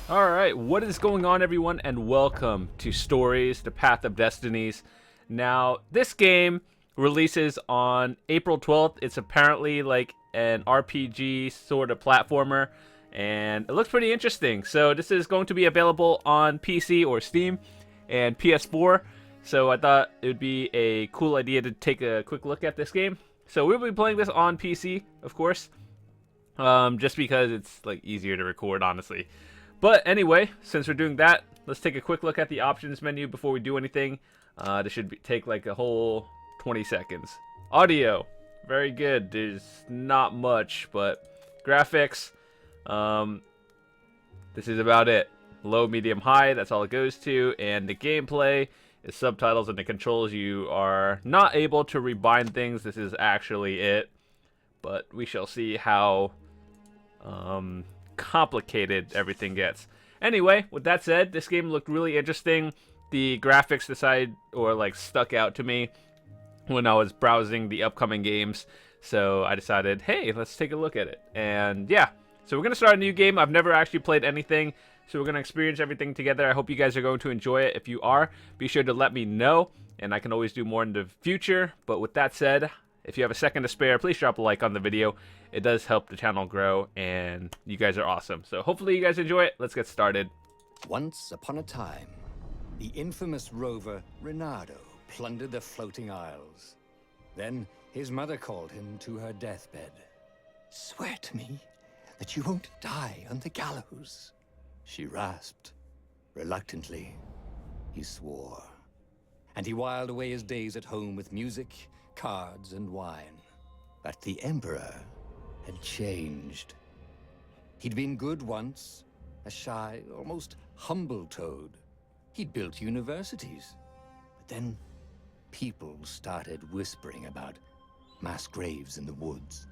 Alright, what is going on, everyone, and welcome to Stories, the Path of Destinies. Now, this game releases on April 12th. It's apparently like an RPG sort of platformer, and it looks pretty interesting. So this is going to be available on PC or Steam and PS4. So I thought it would be a cool idea to take a quick look at this game. So we'll be playing this on PC, of course, just because it's like easier to record, honestly. But anyway, since we're doing that, let's take a quick look at the options menu before we do anything. This should take like a whole 20 seconds. Audio, very good. There's not much, but graphics, this is about it. Low, medium, high, that's all it goes to. And the gameplay is subtitles, and the controls, you are not able to rebind things. This is actually it. But we shall see how complicated everything gets. Anyway, with that said, this game looked really interesting. The graphics stuck out to me when I was browsing the upcoming games, so I decided, hey, let's take a look at it. And yeah, so we're gonna start a new game. I've never actually played anything, so we're gonna experience everything together. I hope you guys are going to enjoy it. If you are, be sure to let me know, and I can always do more in the future. But with that said, if you have a second to spare, please drop a like on the video. It does help the channel grow, and you guys are awesome. So hopefully you guys enjoy it. Let's get started. Once upon a time, the infamous rover Reynardo plundered the floating isles. Then his mother called him to her deathbed. "Swear to me that you won't die on the gallows," she rasped. Reluctantly, he swore. And he whiled away his days at home with music, cards, and wine. But the Emperor had changed. He'd been good once, a shy, almost humble toad. He'd built universities. But then people started whispering about mass graves in the woods,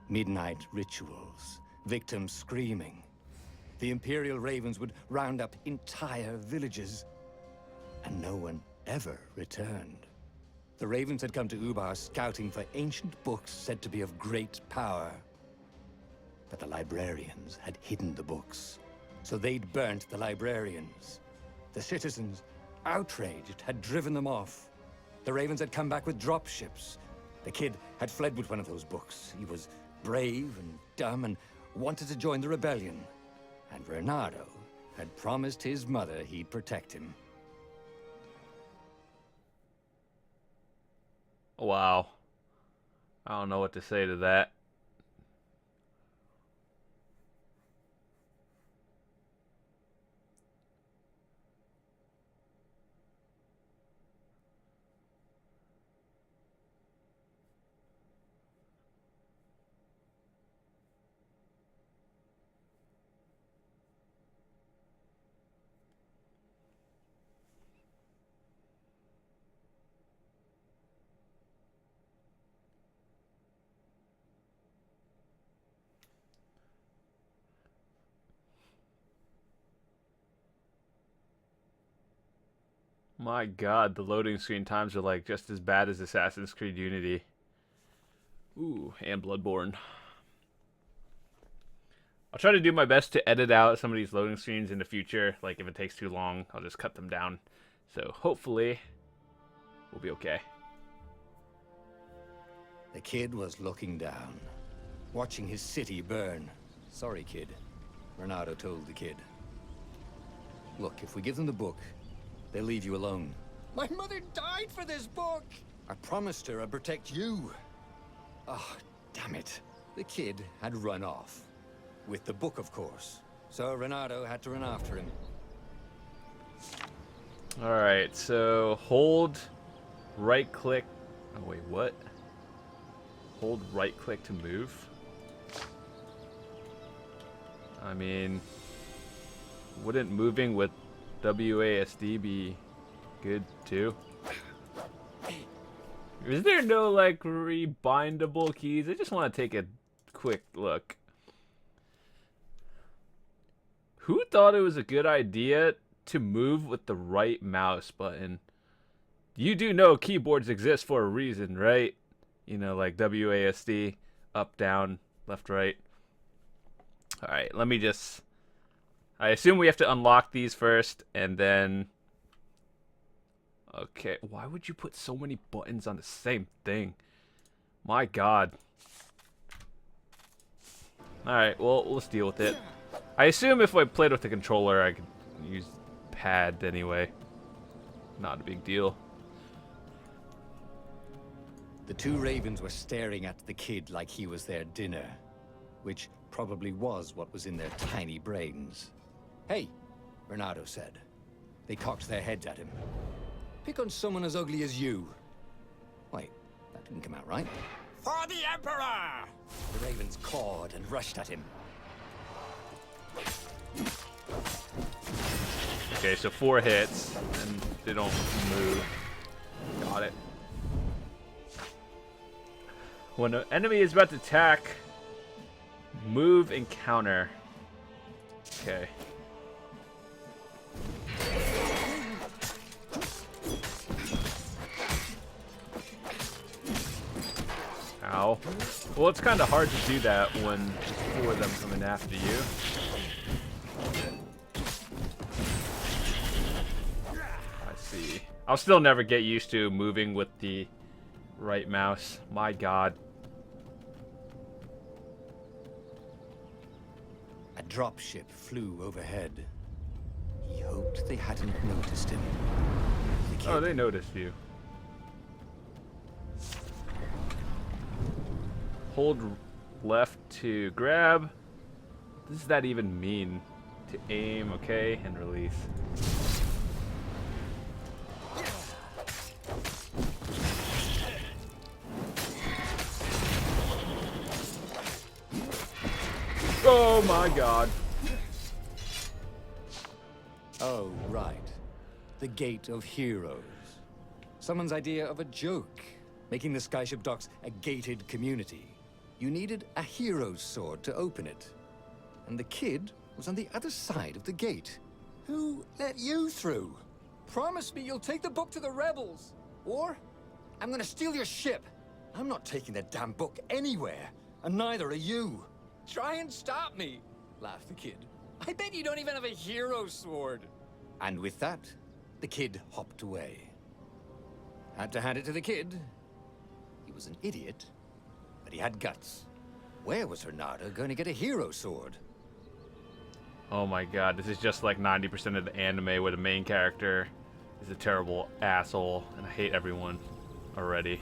midnight rituals, victims screaming. The Imperial Ravens would round up entire villages, and no one ever returned. The Ravens had come to Ubar scouting for ancient books said to be of great power. But the librarians had hidden the books, so they'd burnt the librarians. The citizens, outraged, had driven them off. The Ravens had come back with dropships. The kid had fled with one of those books. He was brave and dumb and wanted to join the rebellion. And Reynardo had promised his mother he'd protect him. Wow. I don't know what to say to that. My god, the loading screen times are like just as bad as Assassin's Creed Unity. Ooh, and Bloodborne. I'll try to do my best to edit out some of these loading screens in the future. Like, if it takes too long, I'll just cut them down. So, hopefully, we'll be okay. The kid was looking down, watching his city burn. "Sorry, kid," Reynardo told the kid. "Look, if we give them the book, they'll leave you alone." "My mother died for this book!" "I promised her I'd protect you." Oh, damn it. The kid had run off. With the book, of course. So Reynardo had to run after him. Alright, so hold right click. Oh, wait, what? Hold right click to move? I mean, wouldn't moving with WASD be good too? Is there no like rebindable keys? I just want to take a quick look. Who thought it was a good idea to move with the right mouse button? You do know keyboards exist for a reason, right? You know, like WASD, up, down, left, right. Alright, let me just... I assume we have to unlock these first, and then... Okay, why would you put so many buttons on the same thing? My god. Alright, well, let's deal with it. I assume if I played with the controller, I could use pad anyway. Not a big deal. The two ravens were staring at the kid like he was their dinner, which probably was what was in their tiny brains. Hey, Reynardo said. They cocked their heads at him. Pick on someone as ugly as you. Wait, that didn't come out right. For the Emperor! The ravens cawed and rushed at him. Okay, so 4 hits, and they don't move. Got it. When an enemy is about to attack, move and counter. Okay. Ow. Well, it's kind of hard to do that when there's 4 of them coming after you. I see. I'll still never get used to moving with the right mouse. My god. A dropship flew overhead. He hoped they hadn't noticed him. Oh, they noticed you. Hold left to grab. What does that even mean? To aim, okay, and release. Oh my god. Oh, right. The Gate of Heroes. Someone's idea of a joke, making the Skyship Docks a gated community. You needed a hero's sword to open it. And the kid was on the other side of the gate. Who let you through? Promise me you'll take the book to the rebels. Or I'm gonna steal your ship. I'm not taking that damn book anywhere. And neither are you. Try and stop me, laughed the kid. I bet you don't even have a hero's sword. And with that, the kid hopped away. Had to hand it to the kid. He was an idiot, but he had guts. Where was Reynardo going to get a hero sword? Oh my god, this is just like 90% of the anime where the main character is a terrible asshole, and I hate everyone already.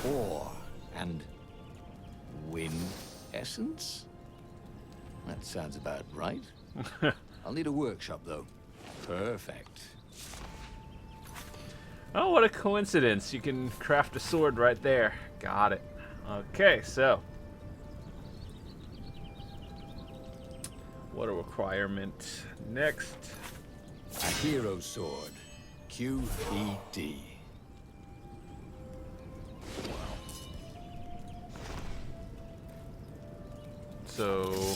Ore and win essence? That sounds about right. I'll need a workshop, though. Perfect. Oh, what a coincidence. You can craft a sword right there. Got it. Okay, so. What a requirement. Next. A hero sword. QED. So.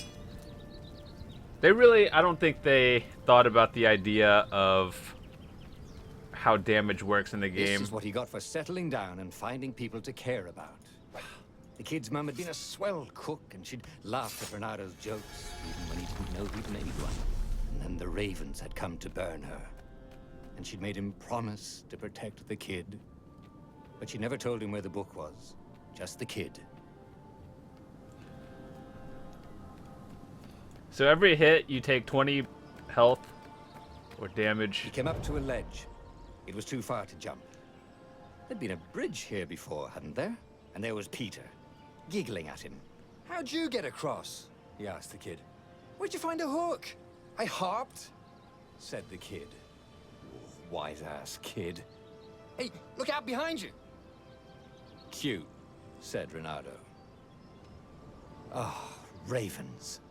They really, I don't think they thought about the idea of how damage works in the game. This is what he got for settling down and finding people to care about. The kid's mum had been a swell cook, and she'd laughed at Reynardo's jokes, even when he didn't know he'd made one. And then the ravens had come to burn her. And she'd made him promise to protect the kid. But she never told him where the book was. Just the kid. So every hit, you take 20 health or damage. He came up to a ledge. It was too far to jump. There'd been a bridge here before, hadn't there? And there was Peter, giggling at him. How'd you get across? He asked the kid. Where'd you find a hook? I hopped, said the kid. Wise-ass kid. Hey, look out behind you. Cute, said Reynardo. Ah, ravens.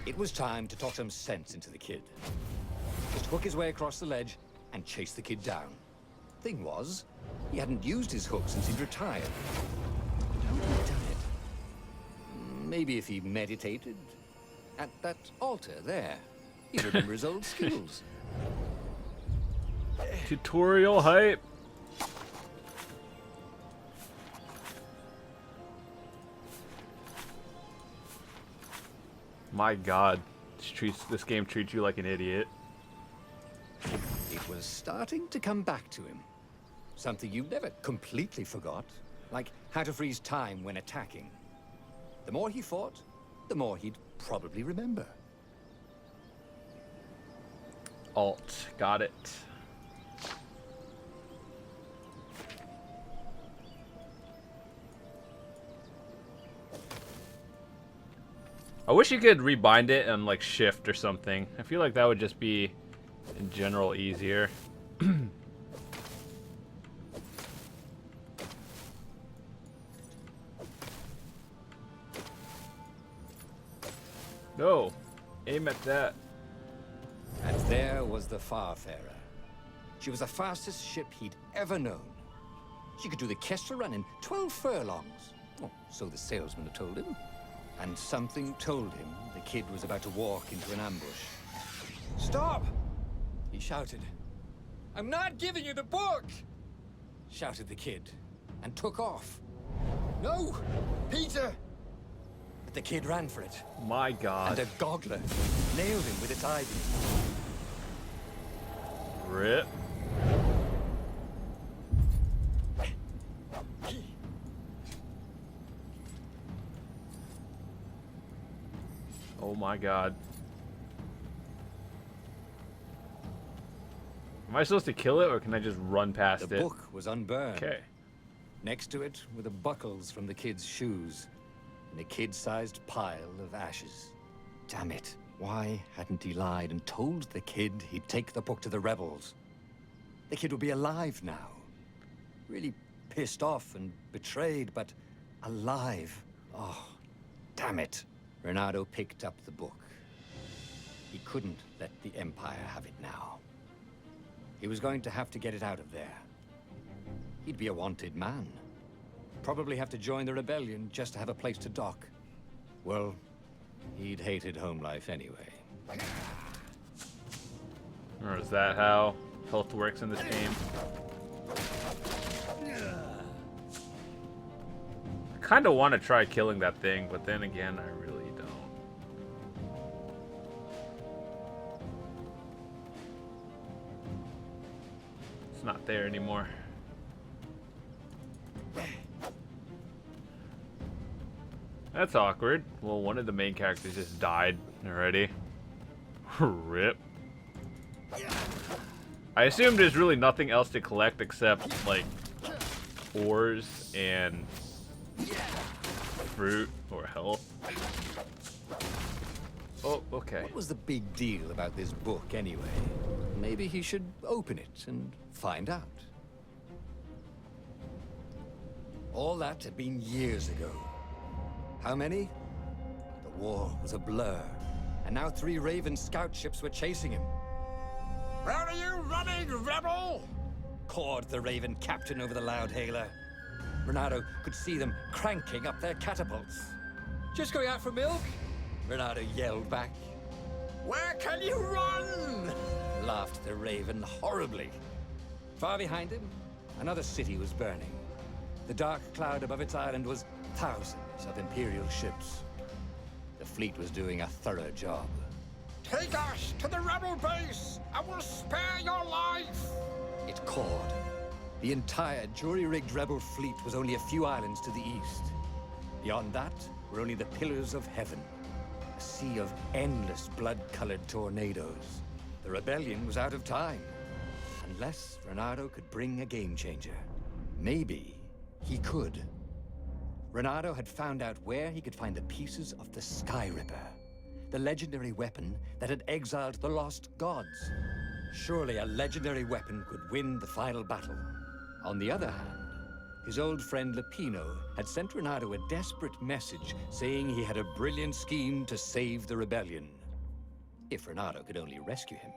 It was time to talk some sense into the kid. Just hook his way across the ledge and chase the kid down. Thing was, he hadn't used his hook since he'd retired. How had he done it? Maybe if he meditated at that altar there. He remembers his old skills. Tutorial hype. My God, this game treats you like an idiot. It was starting to come back to him. Something you never completely forgot, like how to freeze time when attacking. The more he fought, the more he'd probably remember. Alt, got it. I wish you could rebind it and like shift or something. I feel like that would just be in general easier. No, aim at that. And there was the Farfarer. She was the fastest ship he'd ever known. She could do the Kessel Run in 12 furlongs. Oh, so the salesman had told him. And something told him the kid was about to walk into an ambush. "Stop!" he shouted. "I'm not giving you the book!" shouted the kid, and took off. "No! Peter!" But the kid ran for it. My God. And a goggler nailed him with its ivy. Rip. Oh my God. Am I supposed to kill it, or can I just run past it? The book was unburned. Okay. Next to it were the buckles from the kid's shoes, and a kid-sized pile of ashes. Damn it. Why hadn't he lied and told the kid he'd take the book to the rebels? The kid would be alive now. Really pissed off and betrayed, but alive. Oh, damn it. Reynardo picked up the book. He couldn't let the Empire have it now. He was going to have to get it out of there. He'd be a wanted man. Probably have to join the rebellion just to have a place to dock. Well, he'd hated home life anyway. Or is that how health works in this game? I kind of want to try killing that thing, but then again, I really don't. It's not there anymore. That's awkward. Well, one of the main characters just died already. Rip. I assume there's really nothing else to collect except, like, ores and fruit or health. Oh, okay. What was the big deal about this book anyway? Maybe he should open it and find out. All that had been years ago. How many? The war was a blur, and now 3 Raven scout ships were chasing him. "Where are you running, rebel?" cawed the Raven captain over the loudhailer. Reynardo could see them cranking up their catapults. "Just going out for milk?" Reynardo yelled back. "Where can you run?" laughed the Raven horribly. Far behind him, another city was burning. The dark cloud above its island was thousands of Imperial ships. The fleet was doing a thorough job. "Take us to the rebel base! I will spare your life!" it cawed. The entire jury-rigged rebel fleet was only a few islands to the east. Beyond that were only the pillars of heaven. A sea of endless blood-colored tornadoes. The rebellion was out of time. Unless Reynardo could bring a game-changer. Maybe he could. Reynardo had found out where he could find the pieces of the Sky Ripper, the legendary weapon that had exiled the lost gods. Surely a legendary weapon could win the final battle. On the other hand, his old friend Lapino had sent Reynardo a desperate message saying he had a brilliant scheme to save the rebellion. If Reynardo could only rescue him.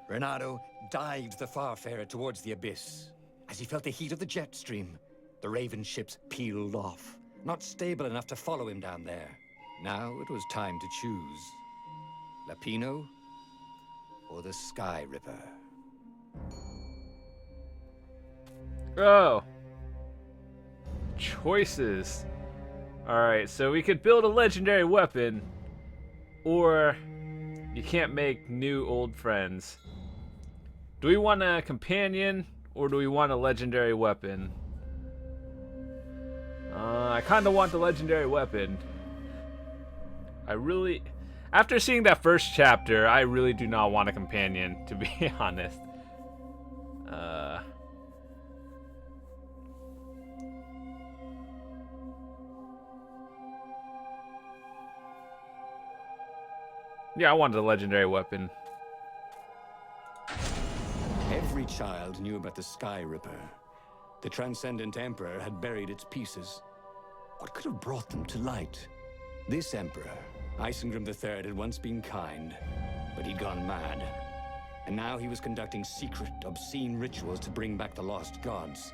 Reynardo dived the Farfarer towards the abyss. As he felt the heat of the jet stream, the Raven ships peeled off, not stable enough to follow him down there. Now it was time to choose. Lapino or the Sky Ripper? Oh. Choices. Alright, so we could build a legendary weapon, or you can't make new old friends. Do we want a companion, or do we want a legendary weapon? I kind of want the legendary weapon. After seeing that first chapter, I really do not want a companion, to be honest. Yeah, I wanted a legendary weapon. Every child knew about the Sky Ripper. The Transcendent Emperor had buried its pieces. What could have brought them to light? This Emperor, Isengrim III, had once been kind, but he'd gone mad. And now he was conducting secret, obscene rituals to bring back the lost gods.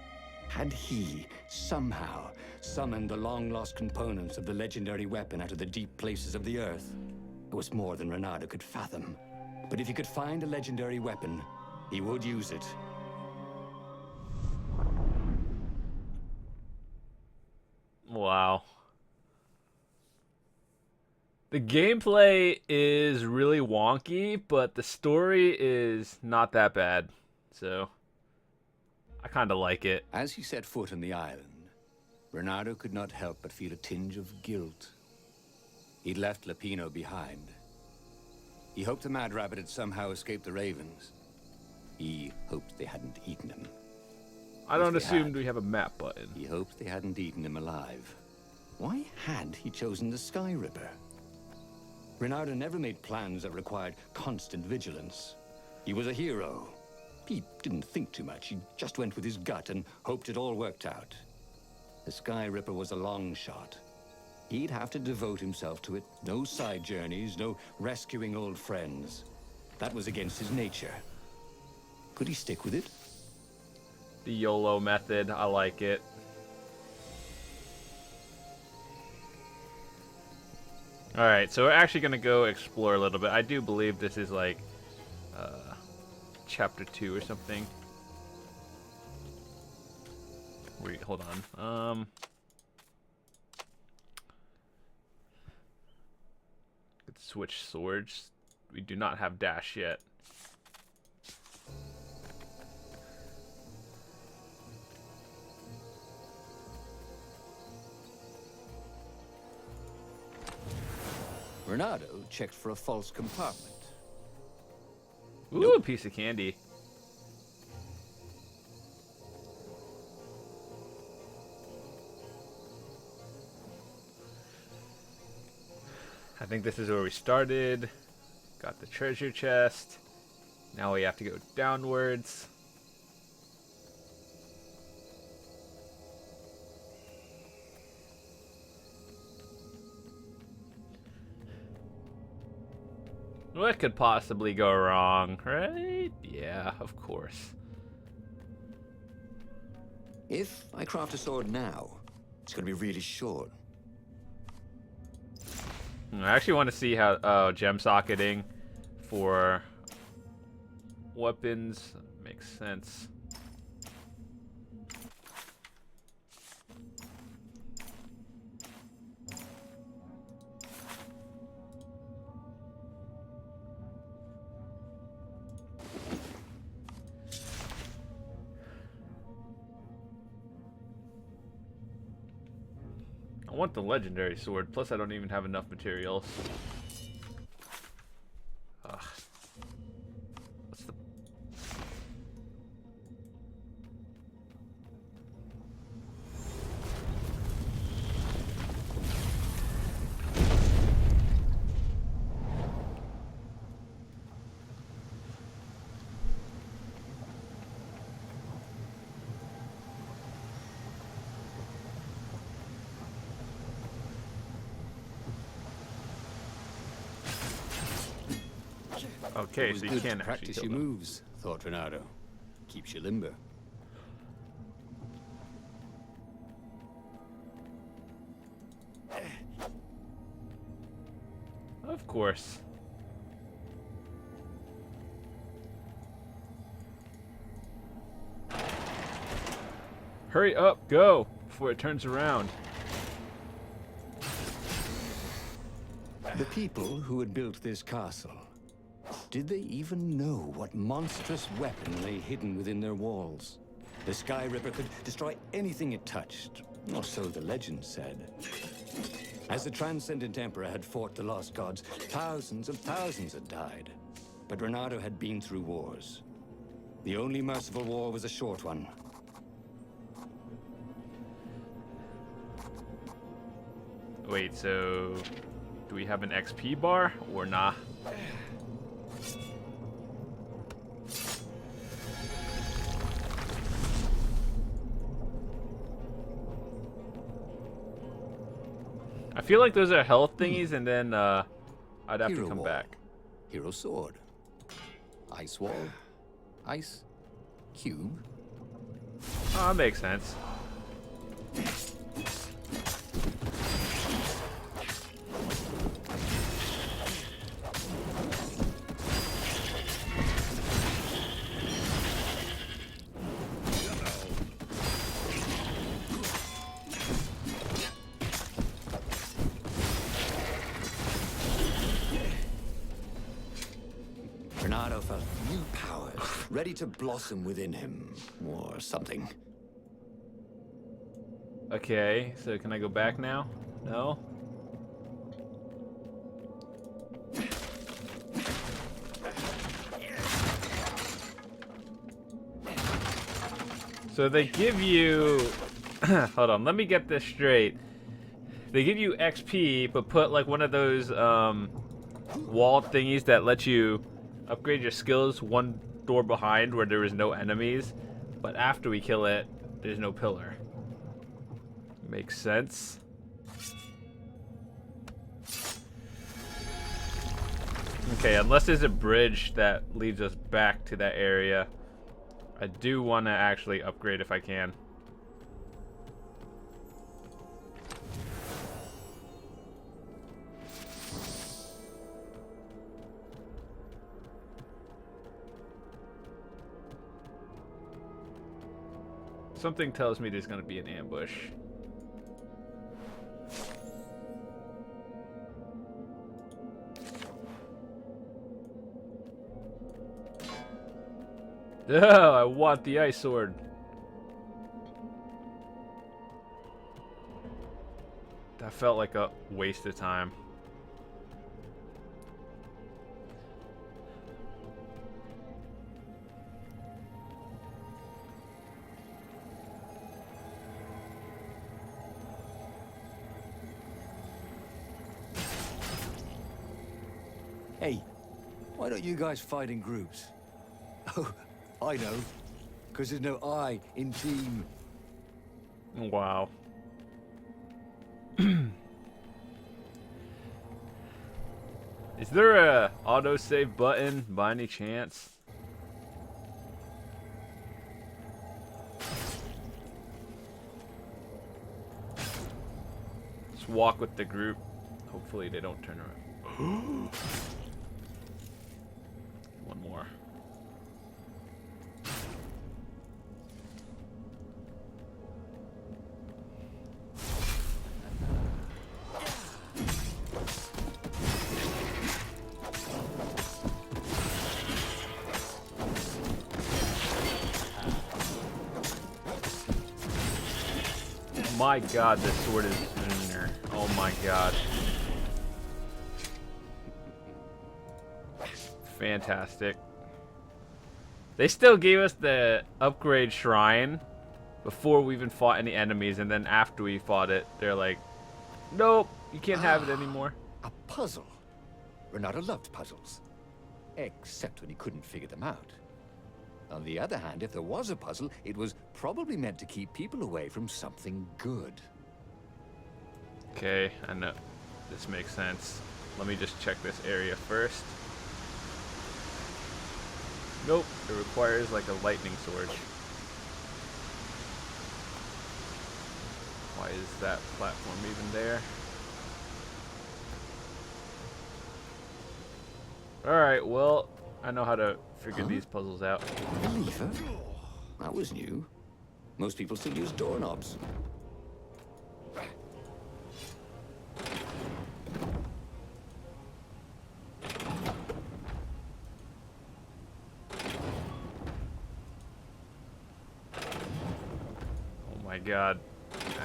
Had he, somehow, summoned the long-lost components of the legendary weapon out of the deep places of the earth? It was more than Reynardo could fathom. But if he could find a legendary weapon, he would use it. Wow. The gameplay is really wonky, but the story is not that bad. So, I kind of like it. As he set foot on the island, Reynardo could not help but feel a tinge of guilt. He'd left Lapino behind. He hoped the Mad Rabbit had somehow escaped the ravens. He hoped they hadn't eaten him. I don't assume we have a map button. He hoped they hadn't eaten him alive. Why had he chosen the Sky Ripper? Reynardo never made plans that required constant vigilance. He was a hero. He didn't think too much. He just went with his gut and hoped it all worked out. The Sky Ripper was a long shot. He'd have to devote himself to it. No side journeys, no rescuing old friends. That was against his nature. Could he stick with it? The YOLO method, I like it. Alright, so we're actually going to go explore a little bit. I do believe this is like chapter 2 or something. Wait, hold on. Let's switch swords. We do not have dash yet. Reynardo checked for a false compartment. Ooh, Nope. Piece of candy. I think this is where we started. Got the treasure chest. Now we have to go downwards. What could possibly go wrong, right? Yeah, of course. If I craft a sword now, it's going to be really short. I actually want to see how gem socketing for weapons makes sense. I want the legendary sword, plus I don't even have enough materials. Ugh. What's the... Okay, so you Good can to actually practice kill your them. moves, thought Reynardo. Keeps you limber. Of course. Hurry up, go, before it turns around. The people who had built this castle, did they even know what monstrous weapon lay hidden within their walls? The Sky Ripper could destroy anything it touched, or so the legend said. As the Transcendent Emperor had fought the lost gods, thousands of thousands had died. But Reynardo had been through wars. The only merciful war was a short one. Wait, so do we have an XP bar or nah? I feel like those are health thingies, and then I'd have Hero to come wall. back. Hero sword. Ice wall. Ice cube. Oh, that makes sense. Reynardo felt new powers, ready to blossom within him, or something. Okay, so can I go back now? No? So they give you... Hold on, let me get this straight. They give you XP, but put like one of those wall thingies that let you upgrade your skills one door behind where there is no enemies. But after we kill it, there's no pillar. Makes sense. Okay, unless there's a bridge that leads us back to that area. I do want to actually upgrade if I can. Something tells me there's going to be an ambush. Oh, I want the ice sword. That felt like a waste of time. Hey, why don't you guys fight in groups? Oh, I know. Because there's no I in team. Wow. Is there a autosave button by any chance? Just walk with the group. Hopefully they don't turn around. One more. My god, this sword is meaner. Oh my god. Fantastic. They still gave us the upgrade shrine before we even fought any enemies, and then after we fought it, they're like, nope, you can't have it anymore. A puzzle. Reynardo loved puzzles. Except when he couldn't figure them out. On the other hand, if there was a puzzle, it was probably meant to keep people away from something good. Okay, I know. This makes sense. Let me just check this area first. Nope, it requires like a lightning sword. Why is that platform even there? Alright, well, I know how to figure these puzzles out. A lever? That was new. Most people still use doorknobs. Oh my god.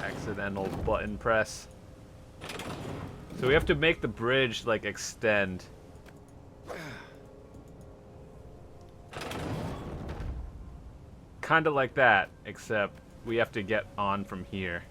Accidental button press. So we have to make the bridge, like, extend. Kind of like that, except we have to get on from here.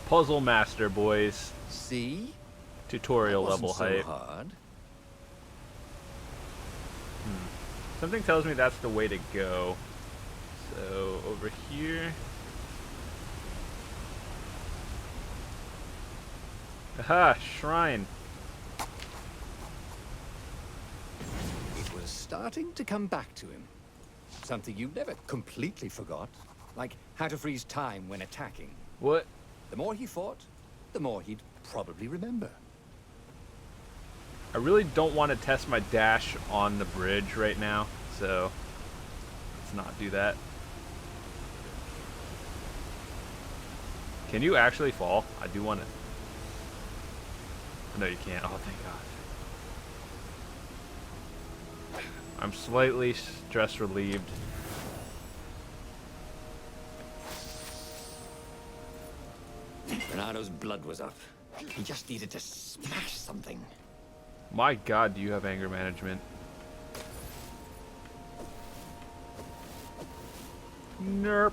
Puzzle master, boys. See? Tutorial level So height. hard. Something tells me that's the way to go. So, over here. Aha, shrine. It was starting to come back to him. Something you never completely forgot. Like how to freeze time when attacking. What? The more he fought, the more he'd probably remember. I really don't want to test my dash on the bridge right now, so let's not do that. Can you actually fall? I do want to. No, you can't. Oh, thank God. I'm slightly stress relieved. Reynardo's blood was up. He just needed to smash something. My God, do you have anger management? Nerp.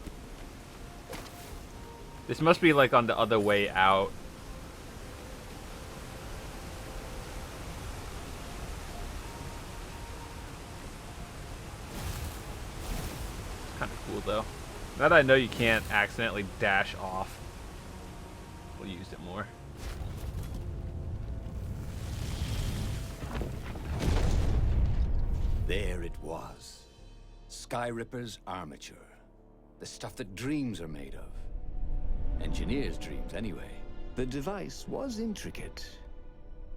This must be like on the other way out. Kind of cool though. Now that I know you can't accidentally dash off, we'll use it more. There it was. Skyripper's armature. The stuff that dreams are made of. Engineers' dreams, anyway. The device was intricate.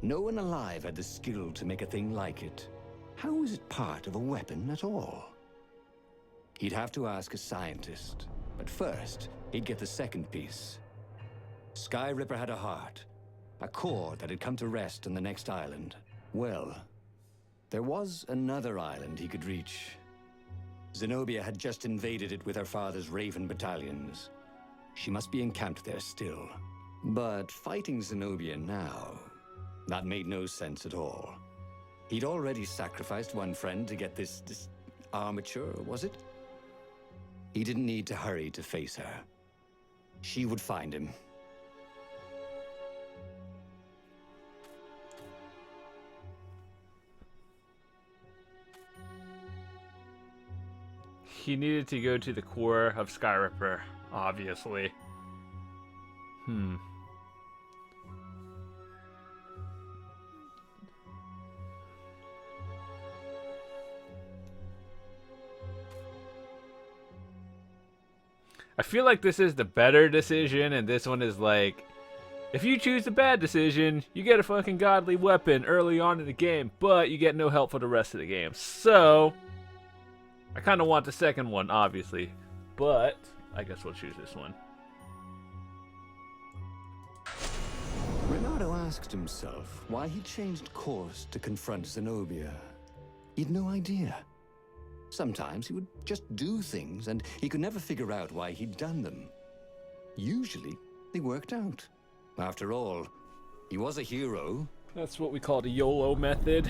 No one alive had the skill to make a thing like it. How was it part of a weapon at all? He'd have to ask a scientist. But first, he'd get the second piece. Skyripper had a heart. A core that had come to rest on the next island. Well, there was another island he could reach. Zenobia had just invaded it with her father's Raven battalions. She must be encamped there still. But fighting Zenobia now, that made no sense at all. He'd already sacrificed one friend to get this armature, was it? He didn't need to hurry to face her. She would find him. He needed to go to the core of Skyripper, obviously. I feel like this is the better decision, and this one is like, if you choose the bad decision, you get a fucking godly weapon early on in the game, but you get no help for the rest of the game. So I kind of want the second one, obviously, but I guess we'll choose this one. Reynardo asked himself why he changed course to confront Zenobia. He'd no idea. Sometimes he would just do things, and he could never figure out why he'd done them. Usually, they worked out. After all, he was a hero. That's what we call the YOLO method.